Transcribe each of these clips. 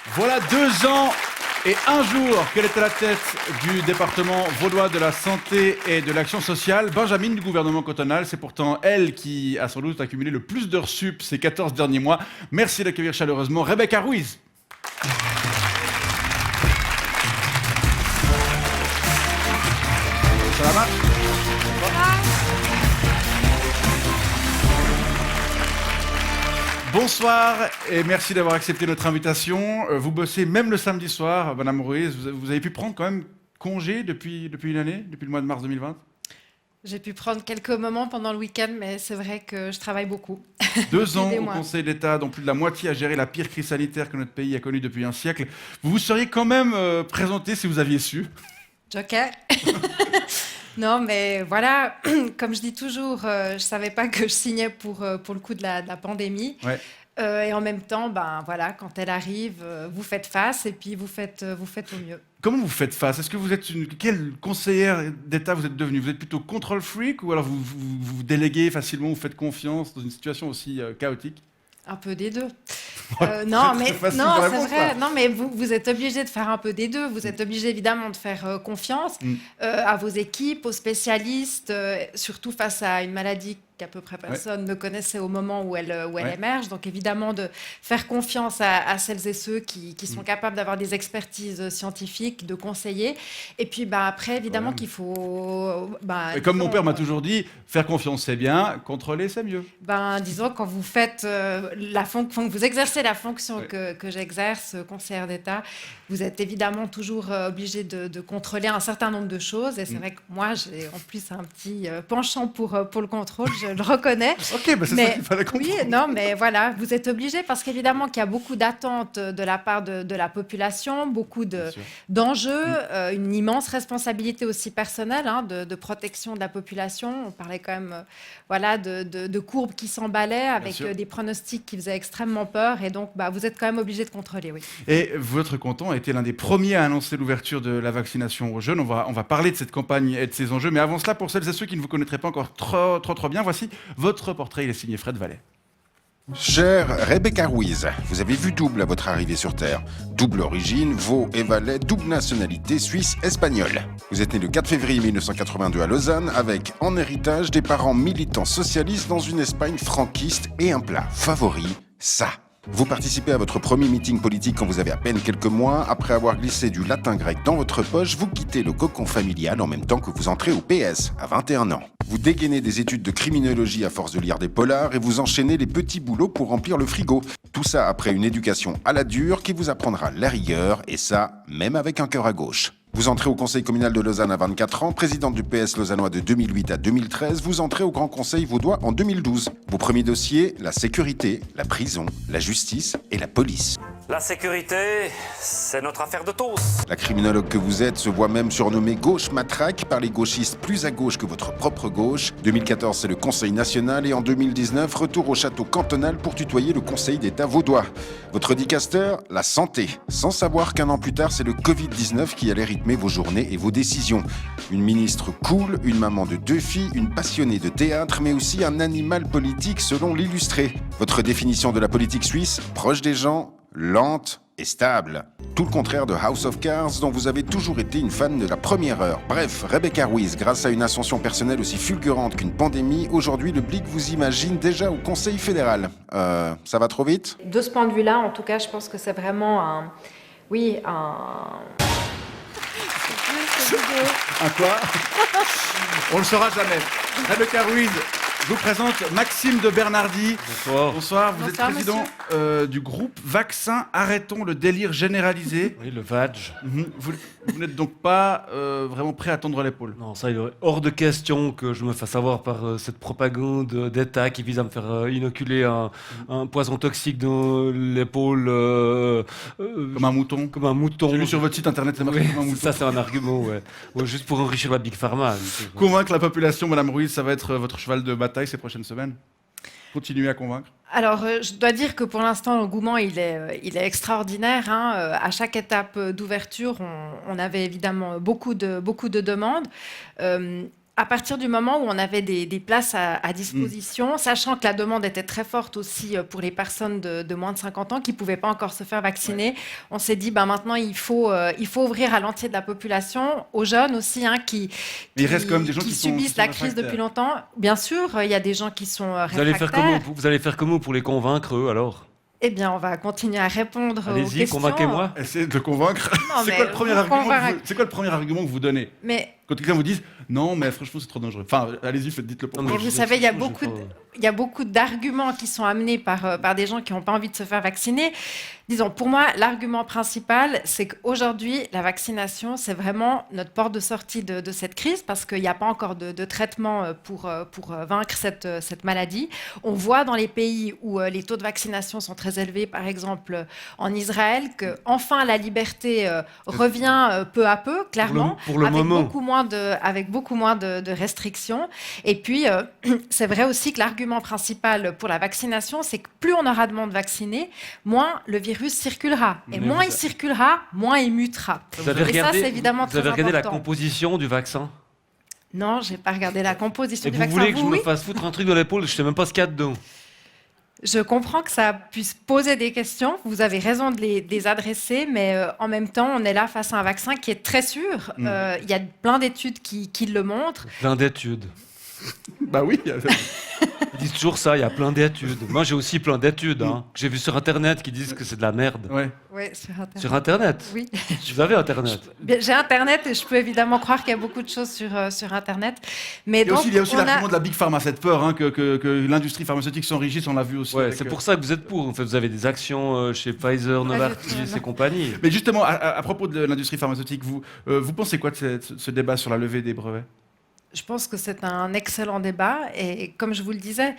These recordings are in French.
Voilà 2 ans et 1 jour qu'elle est à la tête du département vaudois de la santé et de l'action sociale. Benjamin du gouvernement cantonal, c'est pourtant elle qui a sans doute accumulé le plus d'heures sup ces 14 derniers mois. Merci d'accueillir chaleureusement Rebecca Ruiz. Ça va? Bonsoir et merci d'avoir accepté notre invitation. Vous bossez même le samedi soir, Madame Ruiz. Vous avez pu prendre quand même congé depuis une année, depuis le mois de mars 2020? J'ai pu prendre quelques moments pendant le week-end, mais c'est vrai que je travaille beaucoup. 2 ans au mois. Conseil d'État, dont plus de la moitié a géré la pire crise sanitaire que notre pays a connue depuis un siècle. Vous vous seriez quand même présenté si vous aviez su? Joker. Non, mais voilà, comme je dis toujours, je ne savais pas que je signais pour le coup de la pandémie. Ouais. Et en même temps, ben, voilà, quand elle arrive, vous faites face et puis vous faites au mieux. Comment vous faites face? Est-ce que vous êtes quelle conseillère d'État vous êtes devenue? Vous êtes plutôt control freak ou alors vous déléguez facilement, vous faites confiance dans une situation aussi chaotique? Un peu des deux. Non, Mais c'est non, c'est vrai. vrai. Non, mais vous êtes obligé de faire un peu des deux. Vous êtes obligé évidemment de faire confiance à vos équipes, aux spécialistes, surtout face à une maladie qu'à peu près personne ne connaissait au moment où elle émerge. Donc évidemment de faire confiance à celles et ceux qui sont capables d'avoir des expertises scientifiques, de conseiller. Et puis après, évidemment qu'il faut... Et comme mon père m'a toujours dit, faire confiance c'est bien, contrôler c'est mieux. Disons, quand vous faites vous exercez la fonction que j'exerce, conseillère d'État, vous êtes évidemment toujours obligé de contrôler un certain nombre de choses. Et c'est vrai que moi, j'ai en plus un petit penchant pour le contrôle, je le reconnais. Ok, c'est ça qu'il fallait comprendre. Oui, non, mais voilà, vous êtes obligé parce qu'évidemment qu'il y a beaucoup d'attentes de la part de la population, beaucoup d'enjeux, une immense responsabilité aussi personnelle de protection de la population. On parlait quand même de courbes qui s'emballaient avec des pronostics qui faisaient extrêmement peur. Et donc, vous êtes quand même obligé de contrôler, oui. Et votre canton a été l'un des premiers à annoncer l'ouverture de la vaccination aux jeunes. On va parler de cette campagne et de ses enjeux. Mais avant cela, pour celles et ceux qui ne vous connaîtraient pas encore trop bien, voici votre portrait. Il est signé Fred Vallet. Chère Rebecca Ruiz, vous avez vu double à votre arrivée sur Terre. Double origine, Vaud et Valais, double nationalité suisse-espagnole. Vous êtes né le 4 février 1982 à Lausanne avec, en héritage, des parents militants socialistes dans une Espagne franquiste et un plat favori, ça. Vous participez à votre premier meeting politique quand vous avez à peine quelques mois. Après avoir glissé du latin grec dans votre poche, vous quittez le cocon familial en même temps que vous entrez au PS, à 21 ans. Vous dégainez des études de criminologie à force de lire des polars et vous enchaînez les petits boulots pour remplir le frigo. Tout ça après une éducation à la dure qui vous apprendra la rigueur, et ça, même avec un cœur à gauche. Vous entrez au conseil communal de Lausanne à 24 ans, présidente du PS lausannois de 2008 à 2013, vous entrez au grand conseil vaudois en 2012. Vos premiers dossiers, la sécurité, la prison, la justice et la police. La sécurité, c'est notre affaire de tous. La criminologue que vous êtes se voit même surnommée gauche matraque par les gauchistes plus à gauche que votre propre gauche. 2014, c'est le Conseil national et en 2019, retour au château cantonal pour tutoyer le Conseil d'État vaudois. Votre dicaster, la santé. Sans savoir qu'un an plus tard, c'est le Covid-19 qui allait rythmer vos journées et vos décisions. Une ministre cool, une maman de 2 filles, une passionnée de théâtre, mais aussi un animal politique selon l'illustré. Votre définition de la politique suisse, proche des gens, lente et stable. Tout le contraire de House of Cards, dont vous avez toujours été une fan de la première heure. Bref, Rebecca Ruiz, grâce à une ascension personnelle aussi fulgurante qu'une pandémie, aujourd'hui le Blick vous imagine déjà au Conseil fédéral. Ça va trop vite ? De ce point de vue-là, en tout cas, je pense que c'est vraiment un... Un quoi? On le saura jamais. Rebecca Ruiz, je vous présente Maxime de Bernardi. Bonsoir. Bonsoir, vous Bonsoir, êtes président du groupe Vaccin Arrêtons le délire généralisé. Oui, le VAG. Vous n'êtes donc pas vraiment prêt à tendre l'épaule? Non, ça, il est hors de question que je me fasse avoir par cette propagande d'État qui vise à me faire inoculer un poison toxique dans l'épaule. Comme un mouton. Comme un mouton. J'ai lu sur votre site internet, c'est marqué Oui, comme un mouton. ça, c'est un argument, ouais. Ouais, juste pour enrichir la Big Pharma. Convaincre la population, Madame Ruiz, ça va être votre cheval de bataille ces prochaines semaines? Continuez à convaincre. Alors, je dois dire que pour l'instant, l'engouement, il est extraordinaire. À chaque étape d'ouverture, on avait évidemment beaucoup de demandes. à partir du moment où on avait des places à disposition, sachant que la demande était très forte aussi pour les personnes de moins de 50 ans qui ne pouvaient pas encore se faire vacciner, on s'est dit maintenant il faut ouvrir à l'entier de la population, aux jeunes aussi qui Mais il reste quand même des gens qui subissent sont la crise réfractaires. depuis longtemps. Bien sûr, il y a des gens qui sont Vous allez réfractaires. vous allez faire comment pour les convaincre, eux, alors? Eh bien, on va continuer à répondre aux Allez-y, questions. convainquez-moi. Essayez de le convaincre. Non, C'est mais quoi le premier vous argument convaincre. C'est quoi le premier argument que vous donnez Mais quand quelqu'un vous dit non, mais franchement c'est trop dangereux. Enfin, allez-y, dites-le pour Non, moi. Mais je- vous savez, il y a franchement, j'ai beaucoup, pas- il y a beaucoup d'arguments qui sont amenés par des gens qui n'ont pas envie de se faire vacciner. Disons, pour moi, l'argument principal, c'est qu'aujourd'hui, la vaccination, c'est vraiment notre porte de sortie de cette crise parce qu'il n'y a pas encore de traitement pour vaincre cette maladie. On voit dans les pays où les taux de vaccination sont très élevés, par exemple en Israël, que enfin la liberté revient peu à peu, clairement, pour le avec moment. avec beaucoup moins de restrictions. Et puis, c'est vrai aussi que l'argument principal pour la vaccination, c'est que plus on aura de monde vacciné, moins le virus circulera. Et Mais moins vous- il circulera, moins il mutera. Vous avez Et ça, regardé, c'est évidemment vous avez très regardé la important. composition du vaccin? Non, j'ai pas regardé la composition Et du vous vaccin. voulez que je Vous, me oui. fasse foutre un truc dans l'épaule? Je sais même pas ce qu'il y a dedans. Je comprends que ça puisse poser des questions. Vous avez raison de les adresser, mais en même temps, on est là face à un vaccin qui est très sûr. Il y a plein d'études qui le montrent. Plein d'études. Bah oui. Ils disent toujours ça, il y a plein d'études. Moi, j'ai aussi plein d'études, que j'ai vu sur Internet qui disent que c'est de la merde. Ouais. Oui, sur Internet. Sur Internet? Oui. Vous avez Internet? Bien, j'ai Internet et je peux évidemment croire qu'il y a beaucoup de choses sur Internet. Mais donc, Il y a aussi on a- l'argument de la Big Pharma, cette peur que l'industrie pharmaceutique s'enrichisse, on l'a vu aussi. Ouais, avec, c'est pour ça que vous êtes pour. En fait, vous avez des actions chez Pfizer, Novartis non. et compagnie. Mais justement, à propos de l'industrie pharmaceutique, vous pensez quoi de ce débat sur la levée des brevets? Je pense que c'est un excellent débat et comme je vous le disais,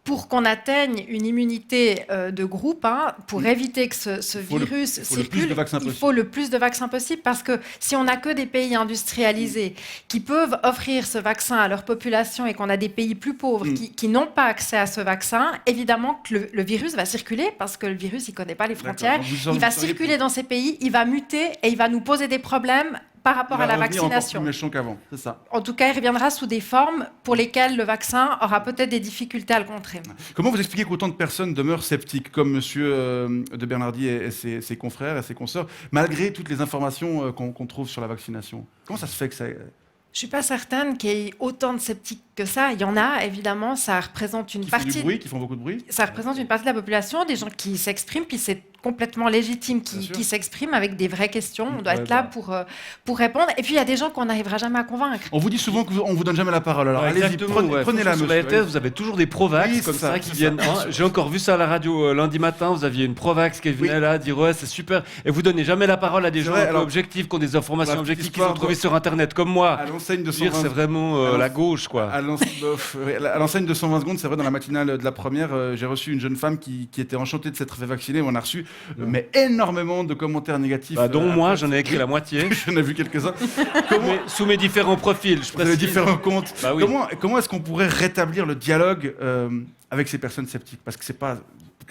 pour qu'on atteigne une immunité de groupe, pour éviter que ce faut le- virus il faut le plus circule, de vaccins il possible. faut le plus de vaccins possible parce que si on n'a que des pays industrialisés qui peuvent offrir ce vaccin à leur population et qu'on a des pays plus pauvres qui n'ont pas accès à ce vaccin, évidemment que le virus va circuler parce que le virus, il ne connaît pas les frontières. Donc Il va vous seriez circuler dans ces pays, il va muter et il va nous poser des problèmes par rapport à la revenir encore vaccination. plus méchant qu'avant, c'est ça. En tout cas, il reviendra sous des formes pour lesquelles le vaccin aura peut-être des difficultés à le contrer. Comment vous expliquez qu'autant de personnes demeurent sceptiques, comme Monsieur de Bernardi et ses confrères et ses consoeurs, malgré toutes les informations qu'on trouve sur la vaccination? Comment ça se fait que ça... Je ne suis pas certaine qu'il y ait autant de sceptiques que ça. Il y en a, évidemment, ça représente une qui font du partie... bruit, qui font beaucoup de bruit? Ça représente une partie de la population, des gens qui s'expriment, puis c'est complètement légitime Bien sûr. qui s'expriment avec des vraies questions. On doit Ouais, être là bah. pour répondre. Et puis, il y a des gens qu'on n'arrivera jamais à convaincre. On vous dit souvent qu'on vous donne jamais la parole. Alors Ouais, allez-y, exactement, ouais. prenez-la, Sur la monsieur. RTS, vous avez toujours des provax Oui, comme c'est ça, ça, qui c'est viennent. ça. J'ai encore vu ça à la radio lundi matin. Vous aviez une provax qui venait Oui. là dire ouais c'est super. Et vous donnez jamais la parole à des C'est gens vrai, un peu alors, objectifs, qui ont des informations la petite objectives qu'ils ont histoire trouvées de- sur Internet, comme moi. À l'enseigne de Je veux dire, 120 c'est vraiment Alors, la gauche quoi. À l'enseigne de 120 secondes, c'est vrai, dans la matinale de la première, j'ai reçu une jeune femme qui était enchantée de s'être fait vacciner. On a reçu mais énormément de commentaires négatifs. Bah, dont moi, après. j'en ai écrit la moitié. J'en ai vu quelques-uns. Sous mes différents profils, je Vous avez précise. différents comptes. Bah oui. Comment est-ce qu'on pourrait rétablir le dialogue avec ces personnes sceptiques? Parce que c'est pas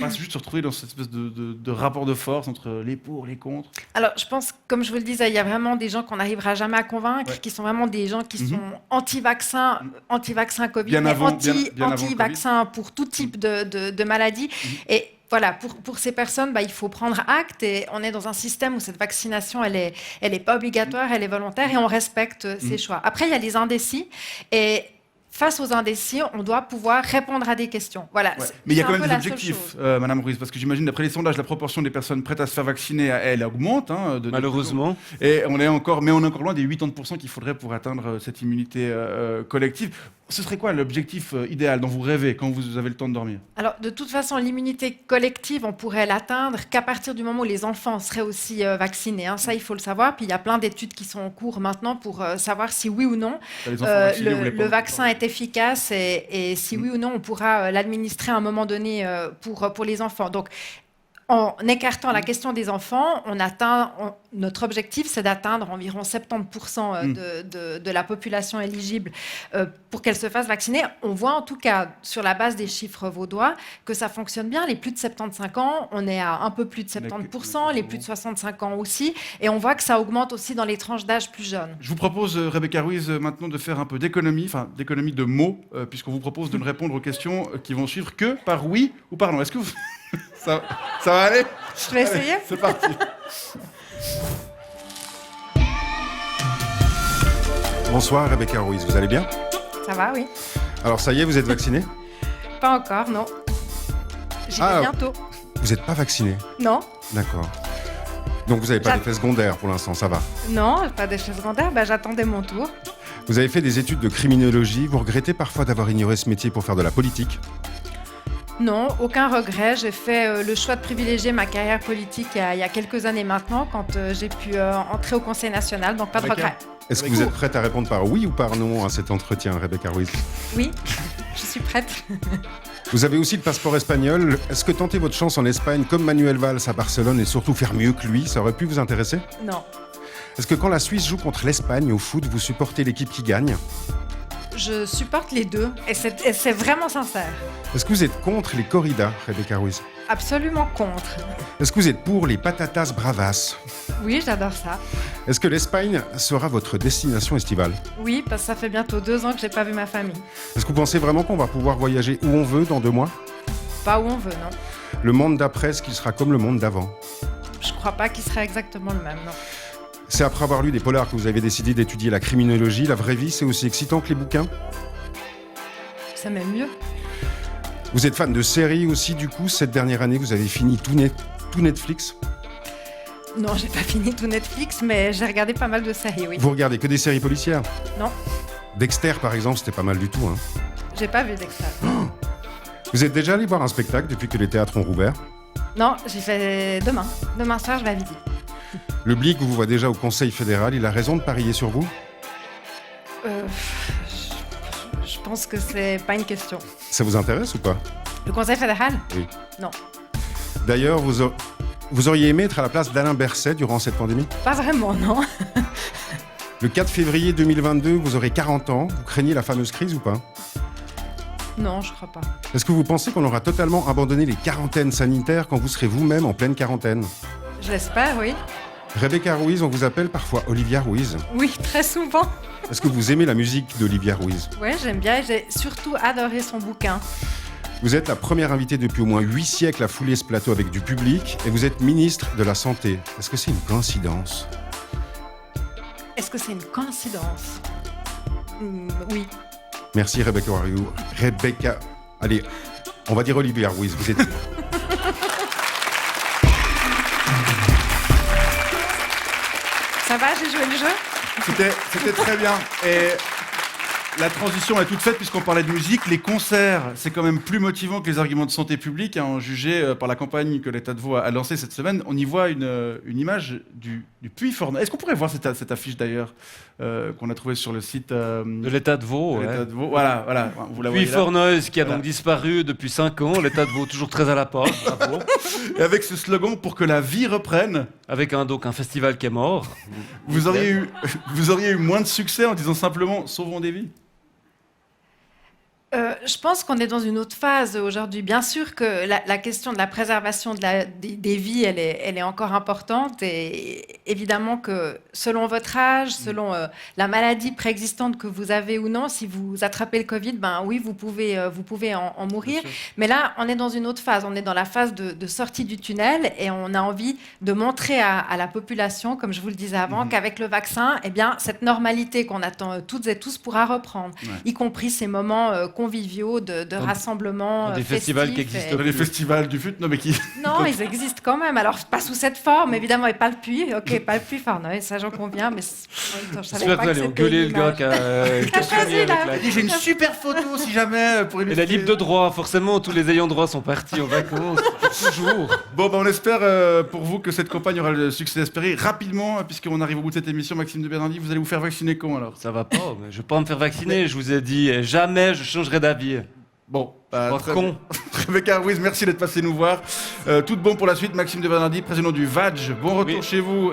juste se retrouver dans cette espèce de rapport de force entre les pour, les contre. Alors, je pense, comme je vous le disais, il y a vraiment des gens qu'on n'arrivera jamais à convaincre, Ouais. qui sont vraiment des gens qui sont anti-vaccins, anti-vaccin Covid, Bien mais avant- bien avant le anti-vaccin pour tout type de maladie. Et voilà, pour ces personnes, il faut prendre acte et on est dans un système où cette vaccination, elle est pas obligatoire, elle est volontaire et on respecte ces choix. Après, il y a les indécis et face aux indécis, on doit pouvoir répondre à des questions. Voilà. Ouais. c'est- Mais il y a c'est quand un même peu des la seule objectifs, chose. Madame Ruiz, parce que j'imagine, d'après les sondages, la proportion des personnes prêtes à se faire vacciner, elle augmente. Malheureusement. Et on est encore loin des 80% qu'il faudrait pour atteindre cette immunité collective. Ce serait quoi l'objectif idéal dont vous rêvez quand vous avez le temps de dormir? Alors, de toute façon, l'immunité collective, on pourrait l'atteindre qu'à partir du moment où les enfants seraient aussi vaccinés. Ça, il faut le savoir. Puis, il y a plein d'études qui sont en cours maintenant pour savoir si oui ou non Les enfants vaccinés, vous les le pensez vaccin pas. est efficace et si oui ou non on pourra l'administrer à un moment donné pour les enfants. Donc, En écartant la question des enfants, notre objectif, c'est d'atteindre environ 70% de la population éligible pour qu'elle se fasse vacciner. On voit en tout cas, sur la base des chiffres vaudois, que ça fonctionne bien. Les plus de 75 ans, on est à un peu plus de 70%, les plus de 65 ans aussi, et on voit que ça augmente aussi dans les tranches d'âge plus jeunes. Je vous propose, Rebecca Ruiz, maintenant de faire un peu d'économie de mots, puisqu'on vous propose de ne répondre aux questions qui vont suivre que par oui ou par non. Est-ce que vous... ça va aller? Je vais essayer. C'est parti. Bonsoir Rebecca Ruiz, vous allez bien? Ça va, oui. Alors ça y est, vous êtes vaccinée? Pas encore, non. J'y vais bientôt. Vous n'êtes pas vaccinée? Non. D'accord. Donc vous n'avez pas d'effet secondaire pour l'instant, ça va? Non, pas d'effet secondaire, j'attendais mon tour. Vous avez fait des études de criminologie, vous regrettez parfois d'avoir ignoré ce métier pour faire de la politique? Non, aucun regret. J'ai fait le choix de privilégier ma carrière politique il y a quelques années maintenant, quand j'ai pu entrer au Conseil national, donc pas de regret. Est-ce que vous êtes prête à répondre par oui ou par non à cet entretien, Rebecca Ruiz? Oui, je suis prête. Vous avez aussi le passeport espagnol. Est-ce que tenter votre chance en Espagne comme Manuel Valls à Barcelone et surtout faire mieux que lui, ça aurait pu vous intéresser? Non. Est-ce que quand la Suisse joue contre l'Espagne au foot, vous supportez l'équipe qui gagne? Je supporte les deux, et c'est vraiment sincère. Est-ce que vous êtes contre les corridas, Rebecca Ruiz? Absolument contre. Est-ce que vous êtes pour les patatas bravas? Oui, j'adore ça. Est-ce que l'Espagne sera votre destination estivale? Oui, parce que ça fait bientôt 2 ans que j'ai pas vu ma famille. Est-ce que vous pensez vraiment qu'on va pouvoir voyager où on veut dans 2 mois? Pas où on veut, non. Le monde d'après, est-ce qu'il sera comme le monde d'avant? Je crois pas qu'il serait exactement le même, non. C'est après avoir lu des polars que vous avez décidé d'étudier la criminologie. La vraie vie, c'est aussi excitant que les bouquins? C'est même mieux. Vous êtes fan de séries aussi, du coup? Cette dernière année, vous avez fini tout Netflix? Non, j'ai pas fini tout Netflix, mais j'ai regardé pas mal de séries, oui. Vous regardez que des séries policières? Non. Dexter, par exemple, c'était pas mal du tout, hein. J'ai pas vu Dexter. Vous êtes déjà allé voir un spectacle depuis que les théâtres ont rouvert? Non, j'y vais demain. Demain soir, je vais à Midi. Le Blic vous voit déjà au Conseil fédéral, il a raison de parier sur vous? Je pense que c'est pas une question. Ça vous intéresse ou pas? Le Conseil fédéral? Oui. Non. D'ailleurs, vous auriez aimé être à la place d'Alain Berset durant cette pandémie? Pas vraiment, non. Le 4 février 2022, vous aurez 40 ans. Vous craignez la fameuse crise ou pas? Non, je crois pas. Est-ce que vous pensez qu'on aura totalement abandonné les quarantaines sanitaires quand vous serez vous-même en pleine quarantaine? Je l'espère, oui. Rebecca Ruiz, on vous appelle parfois Olivia Ruiz. Oui, très souvent. Est-ce que vous aimez la musique d'Olivia Ruiz? Oui, j'aime bien et j'ai surtout adoré son bouquin. Vous êtes la première invitée depuis au moins 8 siècles à fouler ce plateau avec du public et vous êtes ministre de la Santé. Est-ce que c'est une coïncidence? Est-ce que c'est une coïncidence? Oui. Merci Rebecca. Allez, on va dire Olivia Ruiz, vous êtes... Ça va, j'ai joué le jeu? C'était très bien. Et la transition est toute faite puisqu'on parlait de musique. Les concerts, c'est quand même plus motivant que les arguments de santé publique, hein, jugé par la campagne que l'État de Vaud a lancée cette semaine. On y voit une image du Puy Fornoy. Est-ce qu'on pourrait voir cette affiche d'ailleurs qu'on a trouvée sur le site de l'État de Vaud? L'État de Vaud. Voilà, vous la voyez Puy là. Fornoy, qui a donc disparu depuis 5 ans. L'État de Vaud toujours très à la porte. Bravo. Et avec ce slogan pour que la vie reprenne. Avec un festival qui est mort. Vous auriez eu moins de succès en disant simplement sauvons des vies? Je pense qu'on est dans une autre phase aujourd'hui. Bien sûr que la question de la préservation des vies, elle est encore importante. Et évidemment que selon votre âge, selon la maladie préexistante que vous avez ou non, si vous attrapez le Covid, ben oui, vous pouvez en mourir. Mais là, on est dans une autre phase. On est dans la phase de sortie du tunnel et on a envie de montrer à la population, comme je vous le disais avant, qu'avec le vaccin, eh bien, cette normalité qu'on attend toutes et tous pourra reprendre, y compris ces moments conviviaux de rassemblements des festivals qui existent. Les festivals du fut, non mais qui... Non, ils existent quand même. Alors, pas sous cette forme, évidemment, et pas le Puy. Ok, pas le Puy Fornoy, ça j'en conviens, mais je savais pas que c'était engueuler le gars qui a choisi là. J'ai une super photo si jamais pour illustrer. Et la libre de droit, forcément, tous les ayants droit sont partis aux vacances, toujours. Bon, on espère pour vous que cette campagne aura le succès espéré rapidement, puisqu'on arrive au bout de cette émission. Maxime de Bernardi, vous allez vous faire vacciner quand alors? Ça va pas, mais je vais pas me faire vacciner, je vous ai dit, jamais je changerai d'avis. Bon, Pas con. Rebecca Ruiz, merci d'être passé nous voir. Tout de bon pour la suite. Maxime de Bernardi, président du VADJ. Bon retour Oui. chez vous.